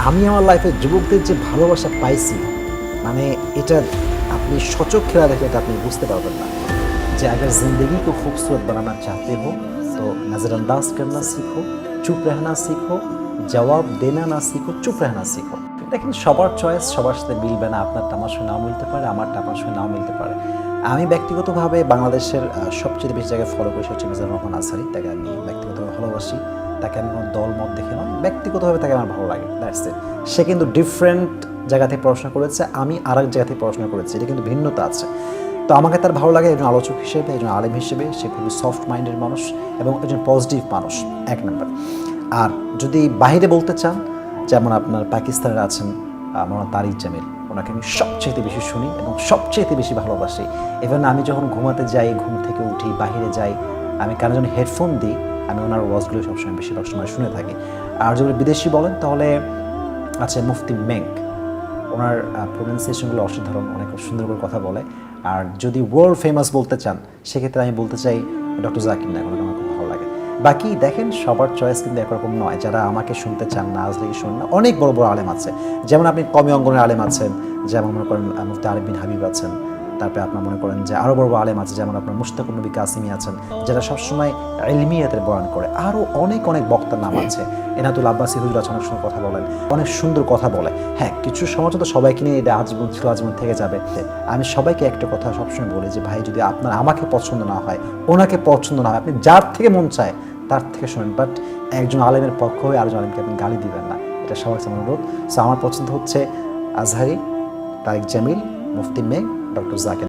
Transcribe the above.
আমি আমার লাইফে যুবকদের যে ভালোবাসা পাইছি, মানে এটা আপনি সচক্ষে দেখলে এটা আপনি বুঝতে পারবেন না। যে अगर ज़िंदगी को खूबसूरत बनाना चाहते हो तो नज़रअंदाज करना सीखो, चुप रहना सीखो, जवाब देना ना सीखो, चुप रहना सीखो। দেখেন সবার চয়েস সবার সাথে মিলবে না, আপনারটা আমার সঙ্গে নাও মিলতে পারে, আমারটা আপনার সঙ্গে নাও মিলতে পারে। আমি ব্যক্তিগতভাবে বাংলাদেশের সবচেয়ে বেশি জায়গায় ফলো করি হচ্ছে মিজানুর রহমান আজহারি। তাকে আমি ব্যক্তিগতভাবে ভালোবাসি, তাকে আমি কোনো দল মত দেখে নয়, ব্যক্তিগতভাবে তাকে আমার ভালো লাগে, দ্যাটস ইট। সে কিন্তু ডিফারেন্ট জায়গা থেকে পড়াশোনা করেছে, আমি আরেক জায়গা থেকে পড়াশোনা করেছি, এটা কিন্তু ভিন্নতা আছে। তো আমাকে তার ভালো লাগে একজন আলোচক হিসেবে, একজন আলেম হিসেবে। সে খুবই সফট মাইন্ডের মানুষ এবং একজন পজিটিভ মানুষ, এক নম্বর। আর যদি বাইরে বলতে চান, যেমন আপনার পাকিস্তানের আছেন মৌলানা তারিক জামিল, ওনাকে আমি সবচেয়ে বেশি শুনি এবং সবচেয়ে বেশি ভালোবাসি। ইভেন আমি যখন ঘুমাতে যাই, ঘুম থেকে উঠি, বাহিরে যাই, আমি কানে যখন হেডফোন দিই, আমি ওনার ওয়াজগুলো সবসময় বেশিরভাগ সময় শুনে থাকি। আর যদি বিদেশি বলেন তাহলে আছে মুফতি মেঙ্ক, ওনার প্রোনাউন্সিয়েশনগুলো অসাধারণ, অনেক সুন্দর করে কথা বলে। আর যদি ওয়ার্ল্ড ফেমাস বলতে চান, সেক্ষেত্রে আমি বলতে চাই ডক্টর জাকির নায়েক, ওনাকে আমার খুব ভালো লাগে। বাকি দেখেন সবার চয়েস কিন্তু একরকম নয়। যারা আমাকে শুনতে চান না, আজকে শুনেন না, অনেক বড় বড় আলেম আছে। যেমন আপনি কমি অঙ্গনের আলেম আছেন, যেমন মনে করেন মুফতি আরিফ বিন হাবিব আছেন। তারপরে আপনার মনে করেন যে আরও বড় বড় আলেম আছে, যেমন আপনার মুশতাকুর নবী কাসিমি আছেন, যারা সবসময় ইলমিয়াতের বয়ান করে। আরও অনেক অনেক বক্তার নাম আছে। এনাতুল আব্বাসী হুজুর আছে, অনেক সময় কথা বলেন, অনেক সুন্দর কথা বলে। হ্যাঁ, কিছু সমাজ তো সবাইকে নিয়ে এটা আজীবন ছিল, আজীবন থেকে যাবে। আমি সবাইকে একটা কথা সবসময় বলি যে ভাই, যদি আপনার আমাকে পছন্দ না হয়, ওনাকে পছন্দ না হয়, আপনি যার থেকে মন চায় তার থেকে শোনেন, বাট একজন আলেমের পক্ষ হয়ে আরেকজন আলেমকে আপনি গালি দিবেন না, এটা সবার কাছে অনুরোধ। সো আমার পছন্দ হচ্ছে আজহারি, তারিক জামিল, মুফতি মেঘ, ডক্টর জাকির।